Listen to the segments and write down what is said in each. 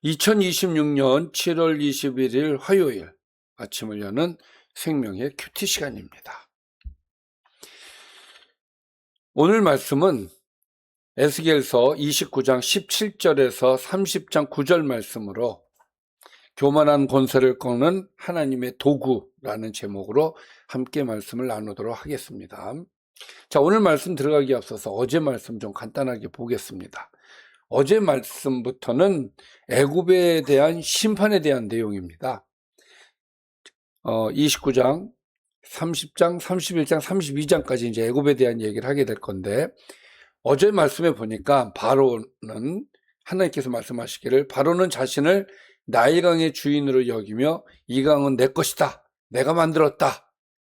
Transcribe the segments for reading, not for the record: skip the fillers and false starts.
2026년 7월 21일 화요일 아침을 여는 생명의 큐티 시간입니다. 오늘 말씀은 에스겔서 29장 17절에서 30장 9절 말씀으로 교만한 권세를 꺾는 하나님의 도구라는 제목으로 함께 말씀을 나누도록 하겠습니다. 자, 오늘 말씀 들어가기 앞서서 어제 말씀 좀 간단하게 보겠습니다. 어제 말씀부터는 애굽에 대한 심판에 대한 내용입니다. 29장, 30장, 31장, 32장까지 이제 애굽에 대한 얘기를 하게 될 건데, 어제 말씀에 보니까 바로는 하나님께서 말씀하시기를 바로는 자신을 나일강의 주인으로 여기며 이 강은 내 것이다, 내가 만들었다,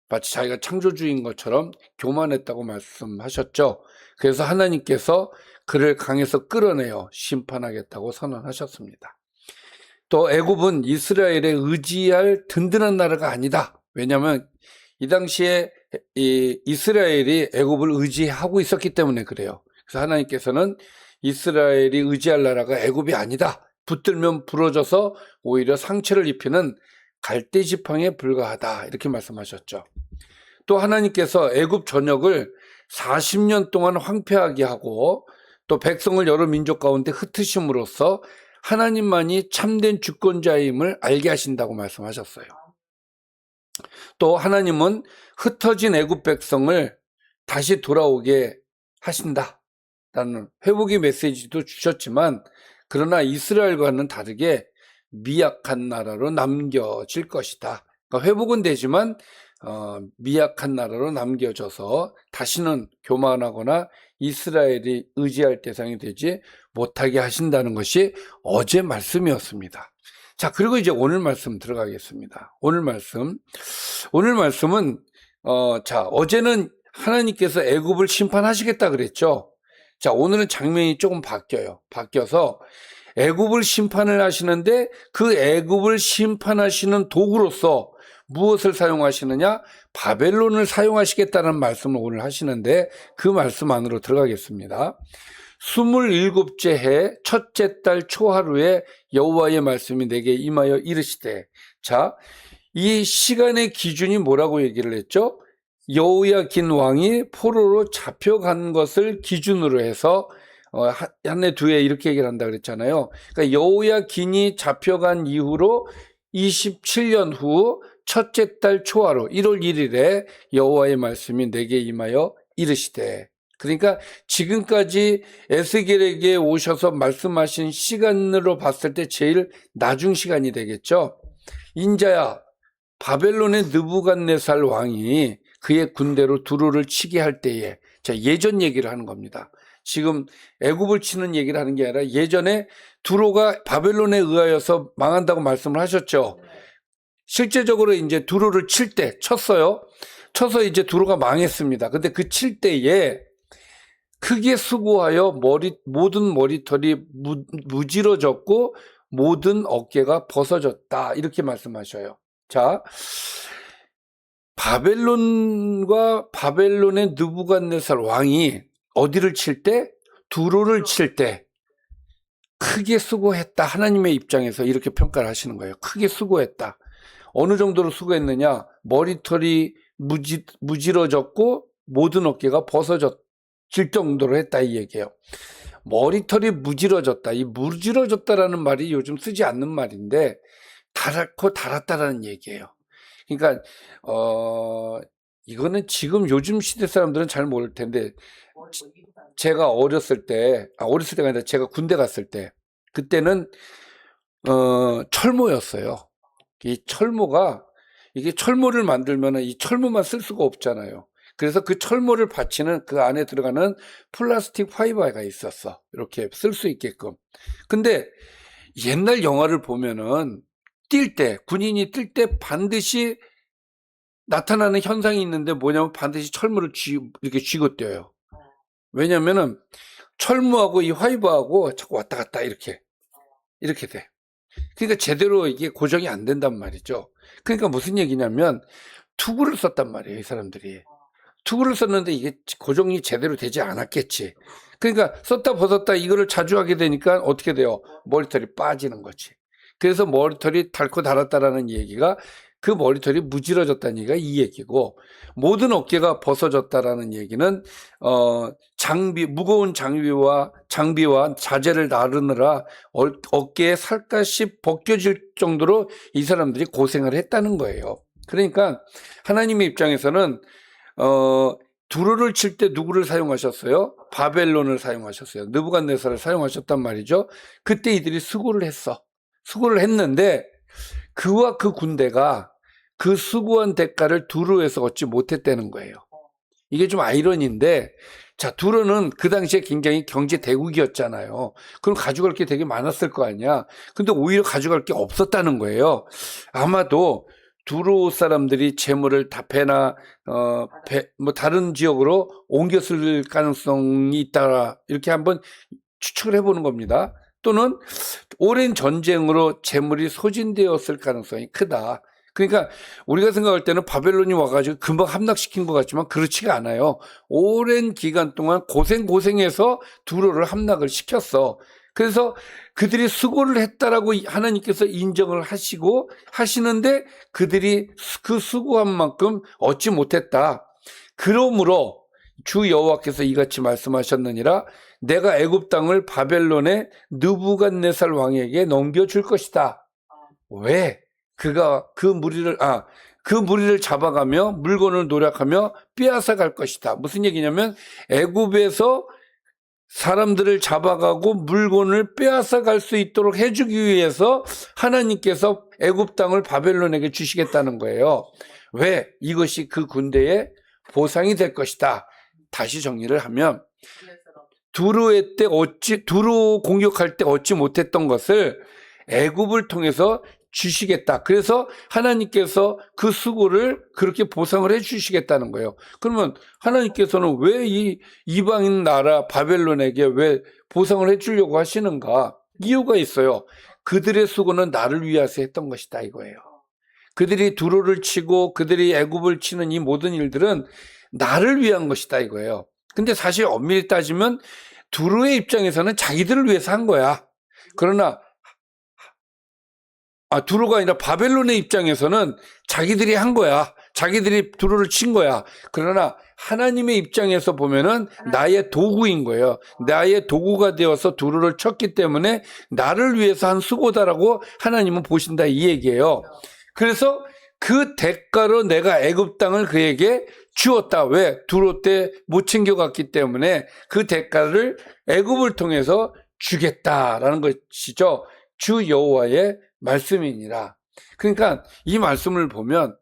마치 자기가 창조주인 것처럼 교만했다고 말씀하셨죠. 그래서 하나님께서 그를 강에서 끌어내어 심판하겠다고 선언하셨습니다. 또 애굽은 이스라엘에 의지할 든든한 나라가 아니다. 왜냐하면 이 당시에 이스라엘이 애굽을 의지하고 있었기 때문에 그래요. 그래서 하나님께서는 이스라엘이 의지할 나라가 애굽이 아니다. 붙들면 부러져서 오히려 상처를 입히는 갈대 지팡이에 불과하다. 이렇게 말씀하셨죠. 또 하나님께서 애굽 전역을 40년 동안 황폐하게 하고 또 백성을 여러 민족 가운데 흩으심으로써 하나님만이 참된 주권자임을 알게 하신다고 말씀하셨어요. 또 하나님은 흩어진 애굽 백성을 다시 돌아오게 하신다라는 회복의 메시지도 주셨지만, 그러나 이스라엘과는 다르게 미약한 나라로 남겨질 것이다. 그러니까 회복은 되지만 미약한 나라로 남겨져서 다시는 교만하거나 이스라엘이 의지할 대상이 되지 못하게 하신다는 것이 어제 말씀이었습니다. 자, 그리고 이제 오늘 말씀 들어가겠습니다. 오늘 말씀은 어제는 하나님께서 애굽을 심판하시겠다 그랬죠. 자, 오늘은 장면이 조금 바뀌어서 애굽을 심판을 하시는데 그 애굽을 심판하시는 도구로서 무엇을 사용하시느냐? 바벨론을 사용하시겠다는 말씀을 오늘 하시는데 그 말씀 안으로 들어가겠습니다. 27째 해 첫째 달 초하루에 여호와의 말씀이 내게 임하여 이르시되, 자, 이 시간의 기준이 뭐라고 얘기를 했죠? 여호야긴 왕이 포로로 잡혀간 것을 기준으로 해서 한 해, 두 해 이렇게 얘기를 한다 그랬잖아요. 그러니까 여호야긴이 잡혀간 이후로 27년 후 첫째 달 초하루 1월 1일에 여호와의 말씀이 내게 임하여 이르시되, 그러니까 지금까지 에스겔에게 오셔서 말씀하신 시간으로 봤을 때 제일 나중 시간이 되겠죠. 인자야, 바벨론의 느부갓네살 왕이 그의 군대로 두로를 치게 할 때에, 자, 예전 얘기를 하는 겁니다. 지금 애굽을 치는 얘기를 하는 게 아니라 예전에 두로가 바벨론에 의하여서 망한다고 말씀을 하셨죠. 실제적으로 이제 두로를 쳤어요. 쳐서 이제 두로가 망했습니다. 근데 그 칠 때에 크게 수고하여 모든 머리털이 무질어졌고 모든 어깨가 벗어졌다. 이렇게 말씀하셔요. 자, 바벨론과 바벨론의 느부갓네살 왕이 어디를 칠 때? 두로를 칠 때 크게 수고했다. 하나님의 입장에서 이렇게 평가를 하시는 거예요. 크게 수고했다. 어느 정도로 수고했느냐? 머리털이 무질어졌고 모든 어깨가 벗어질 정도로 했다, 이 얘기예요. 머리털이 무질어졌다. 이 무질어졌다라는 말이 요즘 쓰지 않는 말인데 닳고 닳았다라는 얘기예요. 그러니까 이거는 지금 요즘 시대 사람들은 잘 모를 텐데, 제가 어렸을 때가 아니라 제가 군대 갔을 때, 그때는 철모였어요. 이 철모가, 이게 철모를 만들면은 이 철모만 쓸 수가 없잖아요. 그래서 그 철모를 받치는 그 안에 들어가는 플라스틱 파이버가 있었어. 이렇게 쓸 수 있게끔. 근데 옛날 영화를 보면은 군인이 뛸 때 반드시 나타나는 현상이 있는데 뭐냐면 반드시 철모를 이렇게 쥐고 뛰어요. 왜냐면은 철모하고 이 화이버하고 자꾸 왔다 갔다 이렇게 돼. 그러니까 제대로 이게 고정이 안 된단 말이죠. 그러니까 무슨 얘기냐면 투구를 썼단 말이에요, 이 사람들이. 투구를 썼는데 이게 고정이 제대로 되지 않았겠지. 그러니까 썼다 벗었다 이거를 자주 하게 되니까 어떻게 돼요? 머리털이 빠지는 거지. 그래서 머리털이 닳고 닳았다라는 얘기가 그 머리털이 무질어졌다는 얘기가 이 얘기고, 모든 어깨가 벗어졌다라는 얘기는 무거운 장비와 자재를 나르느라 어깨에 살갗이 벗겨질 정도로 이 사람들이 고생을 했다는 거예요. 그러니까 하나님의 입장에서는 두루를 칠 때 누구를 사용하셨어요? 바벨론을 사용하셨어요. 느부갓네살을 사용하셨단 말이죠. 그때 이들이 수고를 했는데 그와 그 군대가 그 수고한 대가를 두루에서 얻지 못했다는 거예요. 이게 좀 아이러니인데, 자, 두루는 그 당시에 굉장히 경제 대국이었잖아요. 그럼 가져갈 게 되게 많았을 거 아니야. 근데 오히려 가져갈 게 없었다는 거예요. 아마도 두루 사람들이 재물을 다페나 다른 지역으로 옮겼을 가능성이 있다, 이렇게 한번 추측을 해보는 겁니다. 또는 오랜 전쟁으로 재물이 소진되었을 가능성이 크다. 그러니까 우리가 생각할 때는 바벨론이 와가지고 금방 함락시킨 것 같지만 그렇지가 않아요. 오랜 기간 동안 고생해서 두루를 함락을 시켰어. 그래서 그들이 수고를 했다라고 하나님께서 인정을 하시는데 그들이 그 수고한 만큼 얻지 못했다. 그러므로 주 여호와께서 이같이 말씀하셨느니라, 내가 애굽 땅을 바벨론의 느부갓네살 왕에게 넘겨줄 것이다. 왜? 그가 그 무리를 잡아가며 물건을 노력하며 빼앗아 갈 것이다. 무슨 얘기냐면 애굽에서 사람들을 잡아가고 물건을 빼앗아 갈 수 있도록 해주기 위해서 하나님께서 애굽 땅을 바벨론에게 주시겠다는 거예요. 왜? 이것이 그 군대의 보상이 될 것이다. 다시 정리를 하면 두루 공격할 때 얻지 못했던 것을 애굽을 통해서 주시겠다. 그래서 하나님께서 그 수고를 그렇게 보상을 해 주시겠다는 거예요. 그러면 하나님께서는 왜 이 이방인 나라 바벨론에게 왜 보상을 해 주려고 하시는가? 이유가 있어요. 그들의 수고는 나를 위해서 했던 것이다, 이거예요. 그들이 두루를 치고 그들이 애굽을 치는 이 모든 일들은 나를 위한 것이다, 이거예요. 근데 사실 엄밀히 따지면 두루의 입장에서는 자기들을 위해서 한 거야. 그러나 두루가 아니라 바벨론의 입장에서는 자기들이 한 거야. 자기들이 두루를 친 거야. 그러나 하나님의 입장에서 보면은 나의 도구인 거예요. 나의 도구가 되어서 두루를 쳤기 때문에 나를 위해서 한 수고다라고 하나님은 보신다, 이 얘기예요. 그래서 그 대가로 내가 애굽 땅을 그에게 주었다. 왜? 두루 때 못 챙겨갔기 때문에 그 대가를 애굽을 통해서 주겠다라는 것이죠. 주 여호와의 말씀이니라. 그러니까 이 말씀을 보면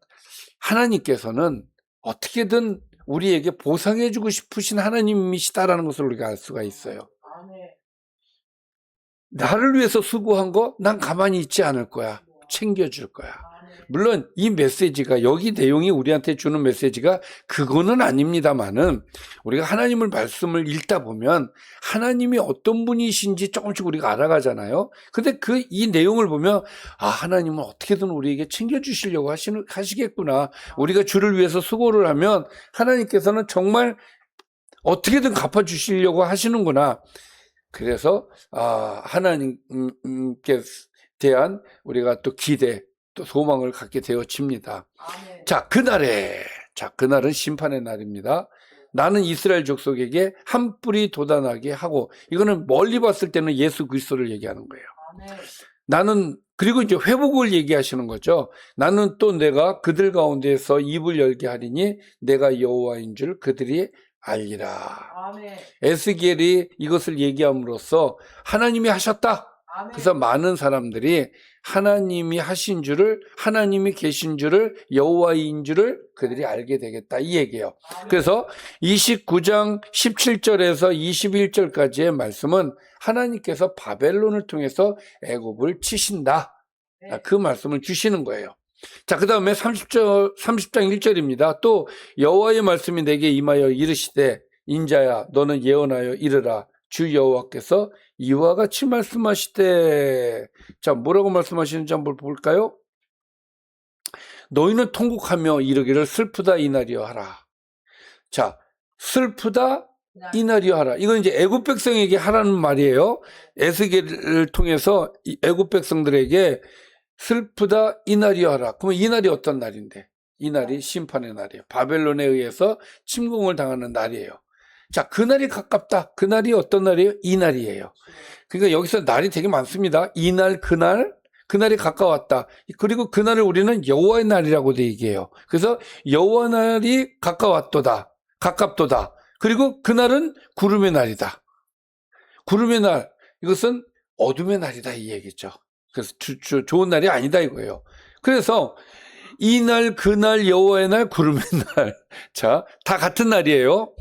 하나님께서는 어떻게든 우리에게 보상해주고 싶으신 하나님이시다라는 것을 우리가 알 수가 있어요. 나를 위해서 수고한 거 난 가만히 있지 않을 거야. 챙겨줄 거야. 물론 이 메시지가, 여기 내용이 우리한테 주는 메시지가 그거는 아닙니다만은, 우리가 하나님의 말씀을 읽다 보면 하나님이 어떤 분이신지 조금씩 우리가 알아가잖아요. 근데 이 내용을 보면 하나님은 어떻게든 우리에게 챙겨주시려고 하시겠구나. 우리가 주를 위해서 수고를 하면 하나님께서는 정말 어떻게든 갚아주시려고 하시는구나. 그래서 하나님께 대한 우리가 또 기대, 또 소망을 갖게 되어집니다. 그날은 심판의 날입니다. 나는 이스라엘 족속에게 한 뿔이 돋아나게 하고, 이거는 멀리 봤을 때는 예수 그리스도를 얘기하는 거예요. 그리고 이제 회복을 얘기하시는 거죠. 나는 또 내가 그들 가운데에서 입을 열게 하리니 내가 여호와인 줄 그들이 알리라. 에스겔이 이것을 얘기함으로써 하나님이 하셨다. 그래서 많은 사람들이 하나님이 하신 줄을, 하나님이 계신 줄을, 여호와인 줄을 그들이 알게 되겠다, 이 얘기예요. 그래서 29장 17절에서 21절까지의 말씀은 하나님께서 바벨론을 통해서 애굽을 치신다, 그 말씀을 주시는 거예요. 자, 그 다음에 30장 1절입니다. 또 여호와의 말씀이 내게 임하여 이르시되, 인자야 너는 예언하여 이르라. 주 여호와께서 이와 같이 말씀하시되. 자, 뭐라고 말씀하시는지 한번 볼까요? 너희는 통곡하며 이르기를 슬프다 이날이여 하라. 자, 슬프다 이날이여 하라. 이건 이제 애굽 백성에게 하라는 말이에요. 에스겔을 통해서 애굽 백성들에게 슬프다 이날이여 하라. 그러면 이날이 어떤 날인데? 이날이 심판의 날이에요. 바벨론에 의해서 침공을 당하는 날이에요. 자, 그날이 가깝다. 그날이 어떤 날이에요? 이날이에요. 그러니까 여기서 날이 되게 많습니다. 이날, 그날이 가까웠다. 그리고 그날을 우리는 여호와의 날이라고도 얘기해요. 그래서 여호와 날이 가깝도다. 그리고 그날은 구름의 날이다. 구름의 날, 이것은 어둠의 날이다 이 얘기죠. 그래서 좋은 날이 아니다 이거예요. 그래서 이날, 그날, 여호와의 날, 구름의 날. 자, 다 같은 날이에요.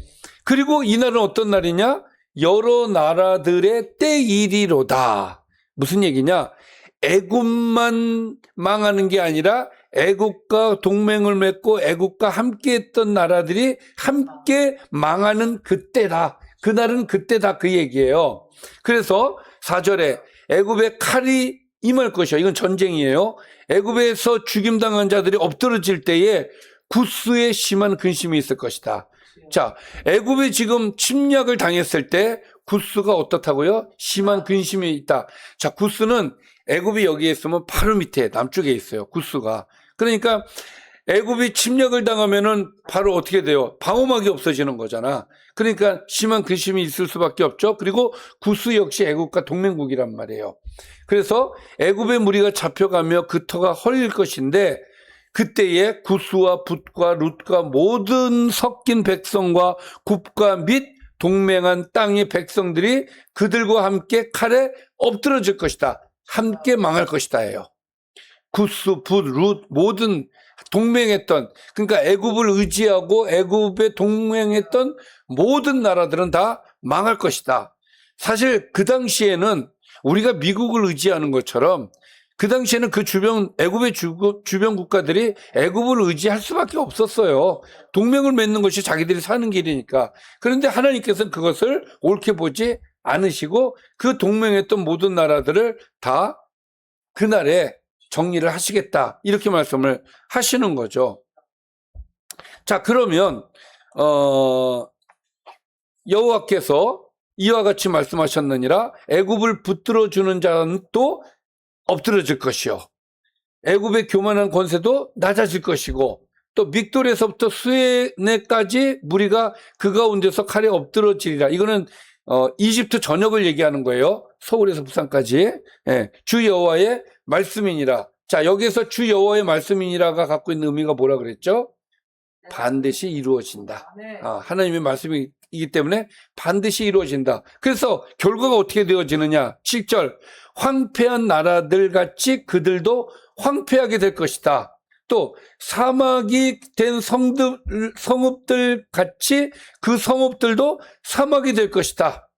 그리고 이 날은 어떤 날이냐? 여러 나라들의 때일이로다. 무슨 얘기냐? 애굽만 망하는 게 아니라 애굽과 동맹을 맺고 애굽과 함께했던 나라들이 함께 망하는 그때다. 그날은 그때다 그 얘기예요. 그래서 4절에 애굽의 칼이 임할 것이요. 이건 전쟁이에요. 애굽에서 죽임당한 자들이 엎드러질 때에 구스에 심한 근심이 있을 것이다. 자, 애굽이 지금 침략을 당했을 때 구스가 어떻다고요? 심한 근심이 있다. 자, 구스는 애굽이 여기에 있으면 바로 밑에 남쪽에 있어요. 구스가. 그러니까 애굽이 침략을 당하면은 바로 어떻게 돼요? 방어막이 없어지는 거잖아. 그러니까 심한 근심이 있을 수밖에 없죠. 그리고 구스 역시 애굽과 동맹국이란 말이에요. 그래서 애굽의 무리가 잡혀가며 그 터가 헐릴 것인데 그때에 구스와 붓과 룻과 모든 섞인 백성과 국가 및 동맹한 땅의 백성들이 그들과 함께 칼에 엎드러질 것이다. 함께 망할 것이다예요. 구스, 붓, 룻 모든 동맹했던, 그러니까 애굽을 의지하고 애굽에 동맹했던 모든 나라들은 다 망할 것이다. 사실 그 당시에는 우리가 미국을 의지하는 것처럼 그 당시에는 그 애굽의 주변 국가들이 애굽을 의지할 수밖에 없었어요. 동맹을 맺는 것이 자기들이 사는 길이니까. 그런데 하나님께서는 그것을 옳게 보지 않으시고 그 동맹했던 모든 나라들을 다 그날에 정리를 하시겠다. 이렇게 말씀을 하시는 거죠. 자, 그러면 여호와께서 이와 같이 말씀하셨느니라 애굽을 붙들어 주는 자는 또 엎드러질 것이요. 애굽의 교만한 권세도 낮아질 것이고 또 믹돌에서부터 수에네까지 무리가 그 가운데서 칼에 엎드러지리라. 이거는 이집트 전역을 얘기하는 거예요. 서울에서 부산까지. 예, 주 여호와의 말씀이니라. 자, 여기에서 주 여호와의 말씀이니라가 갖고 있는 의미가 뭐라 그랬죠? 반드시 이루어진다. 하나님의 말씀이기 때문에 반드시 이루어진다. 그래서 결과가 어떻게 되어지느냐? 7절 황폐한 나라들 같이 그들도 황폐하게 될 것이다. 또 사막이 된 성읍들 같이 그 성읍들도 사막이 될 것이다.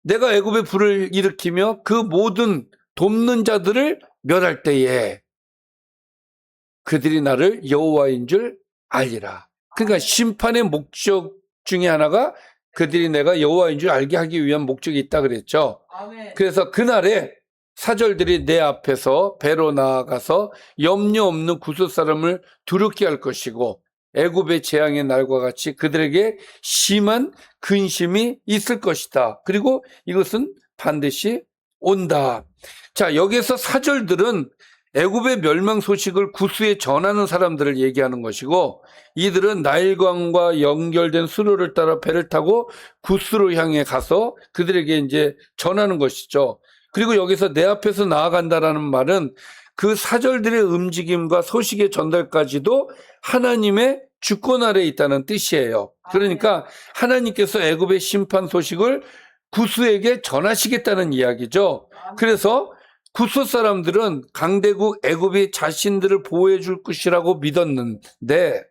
내가 애굽에 불을 일으키며 그 모든 돕는 자들을 멸할 때에 그들이 나를 여호와인 줄 알리라. 그러니까 심판의 목적 중에 하나가 그들이 내가 여호와인 줄 알게 하기 위한 목적이 있다 그랬죠. 그래서 그날에 사절들이 내 앞에서 배로 나아가서 염려 없는 구스 사람을 두렵게 할 것이고 애굽의 재앙의 날과 같이 그들에게 심한 근심이 있을 것이다. 그리고 이것은 반드시 온다. 자, 여기에서 사절들은 애굽의 멸망 소식을 구스에 전하는 사람들을 얘기하는 것이고 이들은 나일강과 연결된 수로를 따라 배를 타고 구스로 향해 가서 그들에게 이제 전하는 것이죠. 그리고 여기서 내 앞에서 나아간다라는 말은 그 사절들의 움직임과 소식의 전달까지도 하나님의 주권 아래에 있다는 뜻이에요. 그러니까 하나님께서 애굽의 심판 소식을 구스에게 전하시겠다는 이야기죠. 그래서 구스 사람들은 강대국 애굽이 자신들을 보호해 줄 것이라고 믿었는데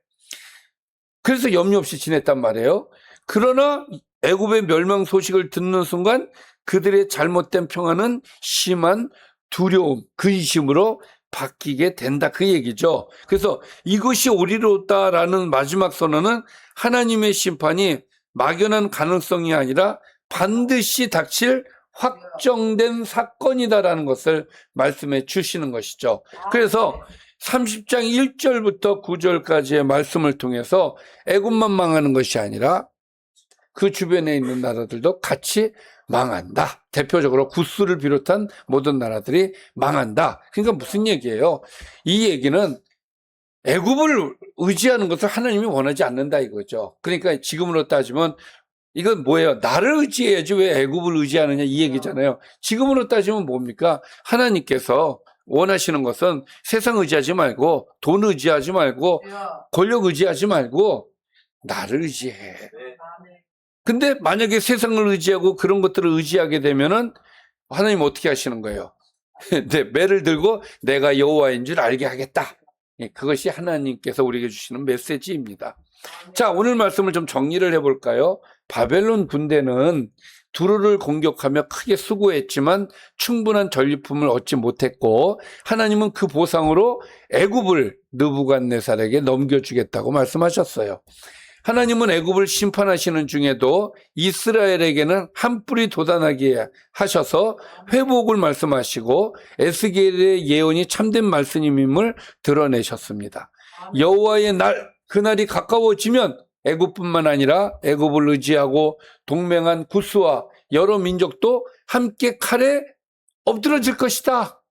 그래서 염려 없이 지냈단 말이에요. 그러나 애굽의 멸망 소식을 듣는 순간 그들의 잘못된 평안은 심한 두려움, 근심으로 바뀌게 된다 그 얘기죠. 그래서 이것이 오리로다라는 마지막 선언은 하나님의 심판이 막연한 가능성이 아니라 반드시 닥칠 확정된 사건이다라는 것을 말씀해 주시는 것이죠. 그래서 30장 1절부터 9절까지의 말씀을 통해서 애굽만 망하는 것이 아니라 그 주변에 있는 나라들도 같이 망한다. 대표적으로 구스를 비롯한 모든 나라들이 망한다. 그러니까 무슨 얘기예요? 이 얘기는 애굽을 의지하는 것을 하나님이 원하지 않는다 이거죠. 그러니까 지금으로 따지면 이건 뭐예요? 나를 의지해야지 왜 애굽을 의지하느냐 이 얘기잖아요. 지금으로 따지면 뭡니까? 하나님께서 원하시는 것은 세상 의지하지 말고 돈 의지하지 말고 권력 의지하지 말고 나를 의지해. 근데 만약에 세상을 의지하고 그런 것들을 의지하게 되면은 하나님 어떻게 하시는 거예요? 네, 매를 들고 내가 여호와인 줄 알게 하겠다. 그것이 하나님께서 우리에게 주시는 메시지입니다. 자, 오늘 말씀을 좀 정리를 해볼까요? 바벨론 군대는 두루를 공격하며 크게 수고했지만 충분한 전리품을 얻지 못했고 하나님은 그 보상으로 애굽을 느부갓네살에게 넘겨주겠다고 말씀하셨어요. 하나님은 애굽을 심판하시는 중에도 이스라엘에게는 한 뿔이 돋아나게 하셔서 회복을 말씀하시고 에스겔의 예언이 참된 말씀임을 드러내셨습니다. 여호와의 날, 그날이 가까워지면 애굽뿐만 아니라 애굽을 의지하고 동맹한 구스와 여러 민족도 함께 칼에 엎드러질 것이다.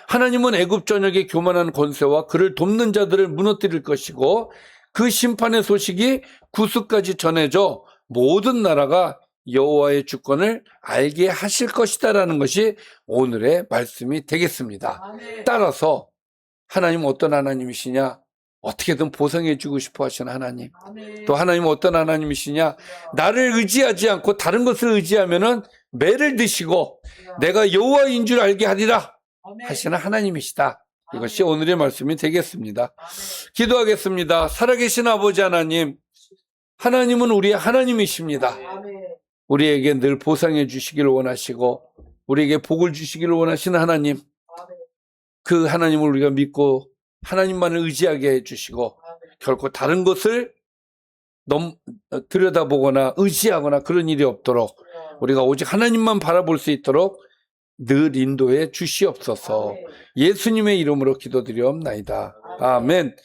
하나님은 애굽 전역의 교만한 권세와 그를 돕는 자들을 무너뜨릴 것이고 그 심판의 소식이 구스까지 전해져 모든 나라가 여호와의 주권을 알게 하실 것이다라는 것이 오늘의 말씀이 되겠습니다. 따라서 하나님은 어떤 하나님이시냐? 어떻게든 보상해 주고 싶어 하시는 하나님. 또 하나님은 어떤 하나님이시냐? 나를 의지하지 않고 다른 것을 의지하면은 매를 드시고 내가 여호와인 줄 알게 하리라 하시는 하나님이시다. 이것이 오늘의 말씀이 되겠습니다. 기도하겠습니다. 살아계신 아버지 하나님, 하나님은 우리의 하나님이십니다. 우리에게 늘 보상해 주시기를 원하시고 우리에게 복을 주시기를 원하시는 하나님, 그 하나님을 우리가 믿고 하나님만을 의지하게 해주시고 결코 다른 것을 들여다보거나 의지하거나 그런 일이 없도록 우리가 오직 하나님만 바라볼 수 있도록 늘 인도해 주시옵소서. 예수님의 이름으로 기도드리옵나이다. 아멘.